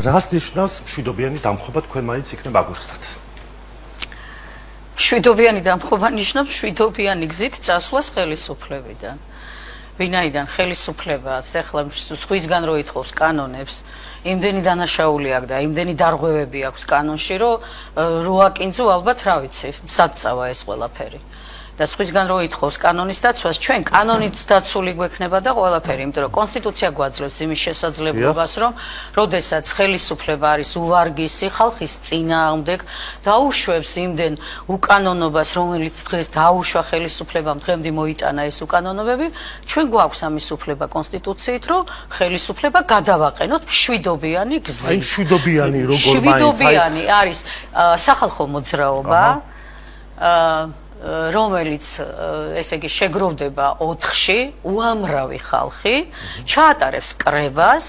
რას ნიშნავს მშვიდობიანი დამხობა თქვენ მაინც იქნებ აგვიხსნათ? მშვიდობიანი დამხობა ნიშნავს მშვიდობიანი გზით წასვლას ხელისუფლებიდან. ვინაიდან ხელისუფლებას ახლა სხვისგან რო ითხოვს კანონებს, იმდენი დანაშაული აქვს და იმდენი დარღვევები აქვს კანონში, რომ როაკინძუ ალბათ რა ვიცი, საწავა ეს ყველაფერი. და სხვისგან რო ითხოვს კანონის დაცვას, ჩვენ კანონით დაცული გვექნება და ყველაფერი, იმიტომ რომ კონსტიტუცია გვაძლევს იმის შესაძლებლობას, რომ როდესაც ხელისუფლება არის უვარგისი ხალხის წინააღმდეგ, დაუშვებს იმდენ უკანონობას, რომელიც დღეს დაუშვა ხელისუფლებამ, დღემდე მოიტანა ეს უკანონოები, ჩვენ გვაქვს ამის უფლება კონსტიტუციით, რომ ხელისუფლება გადავაყენოთ მშვიდობიანი გზით. აი მშვიდობიანი როგორ მაინც? მშვიდობიანი არის სახალხო მოძრაობა, რომელიც ესე იგი შეგროვდება 4-ში უამრავი ხალხი, ჩაატარებს კრებას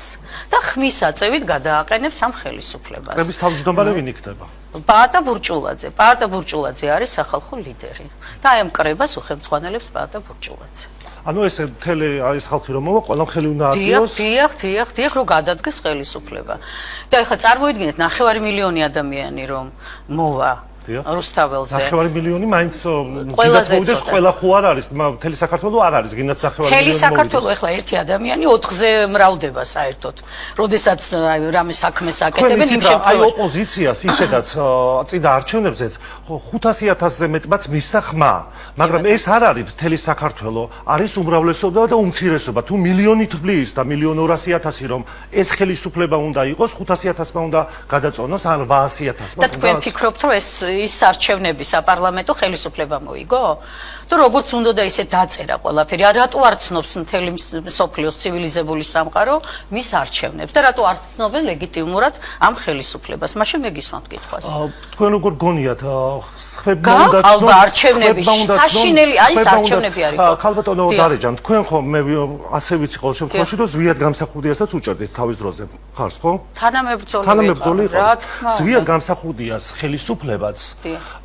და ხმის აწევით გადააყენებს ამ ხელისუფლებას. კრების თავმჯდომარე ვინ იქნება? პაატა ბურჭულაძე. პაატა ბურჭულაძე არის სახალხო ლიდერი. და აი ამ კრებას უხელმძღვანელებს პაატა ბურჭულაძე. ანუ ესე მთელი ეს ხალხი რომ მოვა, ყველამ ხელი უნდა აწიოს. დიახ, რომ გადადგეს ხელისუფლება. და ეხლა წარმოიდგინეთ 9 მილიონი ადამიანი რომ მოვა რუსთაველზე. 9 მილიონი მაინც გინდას ყველა ხო არ არის, მთელი საქართველო არ არის, გინდას 9 მილიონი. მთელი საქართველო ეხლა ერთი ადამიანი 4-ზე მრავლდება საერთოდ. როდესაც რამე საქმეს აკეთებენ იმ შემთხვევაში. აი ოპოზიციას ისედაც წინა არჩევნებზეც 500,000-ზე მეტმაც მისცა ხმა, მაგრამ ეს არ არის მთელი საქართველო, არის უმრავლესობა და უმცირესობა. თუ მილიონით ვლის და 1,200,000 რომ ეს ხელისუფლება უნდა იყოს, 500,000-მა უნდა გადაწონოს ან 800,000-მა. და თქვენ ფიქრობთ, რომ ის არჩევნები საპარლამენტო ხელისუფლება მოიგო? თუ როგორც უნდა და ისე დაწერა ყველაფერი, რატო არ ცნობს მთელი მსოფლიოს ცივილიზებული სამყარო მის არჩევნებს და რატო არ ცნობენ ლეგიტიმურად ამ ხელისუფლებას? მაშინ მეგისმათ კითხვას. თქვენ როგორ გონიათ ხმებმა უნდა გაყალბა არჩევნები, საშინელი აი ეს არჩევნები არის. ქალბატონო დარეჯან, თქვენ ხო მე ასე ვიცი ყოველ შემთხვევაში, რომ ზვიად გამსახურდიასაც უჭერდით თავის დროზე. ხარს ხო? თანამებრძოლი იყო. ზვიად გამსახურდიას ხელისუფლებაც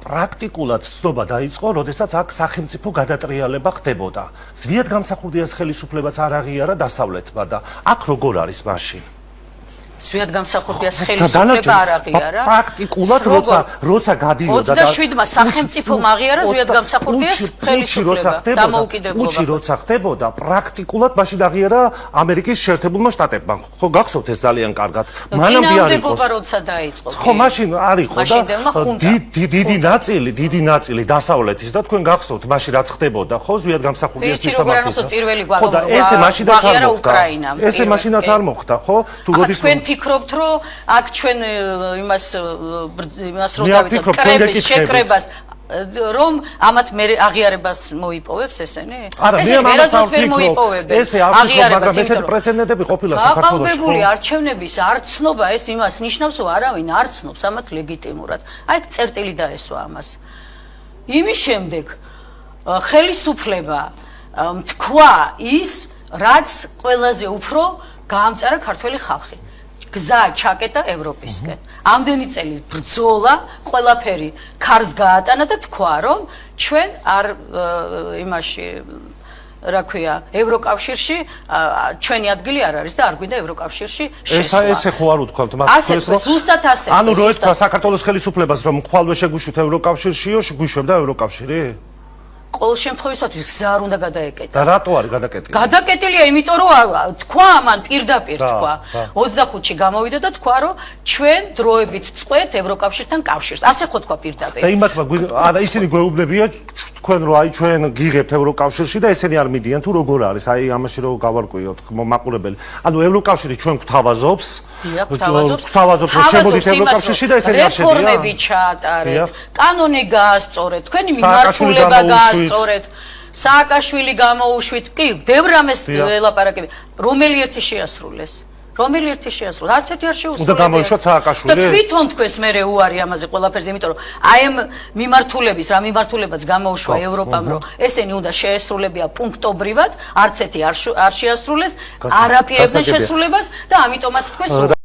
პრაქტიკულად ცნობა დაიწყო, როდესაც აქ სახელმწიფო გადატრიალება ხდებოდა. ზვიად გამსახურდიას ხელისუფლებაც არ აღიარა დასავლეთმა და აქ როგორ არის მაშინ? ზვიად გამსახურდიას ხელისუფლება არ აღიარა. პრაქტიკულად როცა გადიოდა 27-მა სახელმწიფომ აღიარა ზვიად გამსახურდიას ხელისუფლება. დამოუკიდებლობა. უჩი როცა ხდებოდა, პრაქტიკულად მაშინ აღიარა ამერიკის შეერთებულმა შტატებმა. ხო გახსოვთ ეს ძალიან კარგად. მანამდე არ იყო. როცა დაიწყო. ხო მაშინ არ იყო და დიდი ნაწილი დასავლეთის და თქვენ გახსოვთ მაშინ რაც ხდებოდა, ხო ზვიად გამსახურდიას მისამართი. ხო და ესე მაშინაც არ მოხდა. ესე მაშინაც არ მოხდა, ხო? თუ როდის ფიქრობთ, რომ აქ ჩვენ იმას რომ დავიწყოთ კრების შეკრებას რომ ამათ მე აღიარებას მოიპოვებს ესენი? ესე ვერასდროს ვერ მოიპოვებენ. ესე აღიარებას, მაგრამ ესეთი პრეცედენტები ყოფილა საქართველოში. გაყალბებული არჩევნების არცნობა ეს იმას ნიშნავს, რომ არავინ არ ცნობს ამათ ლეგიტიმურად. აი წერტილი დაესვა ამას. იმის შემდეგ ხელისუფლება თქვა ის, რაც ყველაზე უფრო გაამწარა ქართველი ხალხი. გზა ჩაკეტა ევროპისკენ. ამდენი წელი ბრძოლა, ყველაფერი ქარს გაატანა და თქვა, რომ ჩვენ არ იმაში რა ქვია, ევროკავშირში ჩვენი ადგილი არ არის და არ გვინდა ევროკავშირში შესვლა. ესე ხო არ უთქვამთ მას ზუსტად ასე. ანუ რო ეთქვა საქართველოს ხელისუფლებას რომ ხვალვე შეგვიშვით ევროკავშირშიო, შეგვიშვებდა ევროკავშირი? ყოველ შემთხვევაში გზა არ უნდა გადაეკეტა. და რატო არის გადაკეტილი? გადაკეტილია, იმიტომ რომ თქვა ამან პირდაპირ თქვა. 25-ში გამოვიდა და თქვა, რომ ჩვენ დროებით წყვეთ ევროკავშირთან კავშირს. ასე ხო თქვა პირდაპირ. და იმათმა არა ისინი გვეუბნებიან თქვენ რომ აი ჩვენ გიღებთ ევროკავშირში და ესენი არ მიდიან თუ როგორ არის? აი ამაში რომ გავარკვიოთ მაყურებელი. ანუ ევროკავშირი ჩვენ გვთავაზობს. გვთავაზობს რომ შემოდით ევროკავშირში და ესენი არ შედიან. რეფორმები ჩაატარეთ, კანონი გაასწორეთ, თქვენი მიმართულება გაასწორეთ, სააკაშვილი გამოუშვით, კი, ბევრ რამეს ელაპარაკებენ. რომელი ერთი შეასრულეს? რომელი ერთი შეასრულეს? არც ერთი არ შეუსრულებია. უნდა გამოიშვათ სააკაშვილი. და თვითონ თქვენს მერე უარი ამაზე ყველაფერზე, იმიტომ რომ აი ამ მიმართულების რა მიმართულებაც გამოუშვა ევროპამ, რომ ესენი უნდა შეესრულებია პუნქტობრივად, არც ერთი არ შეასრულეს, არ აპირებდნენ შესრულებას და ამიტომაც თქვენს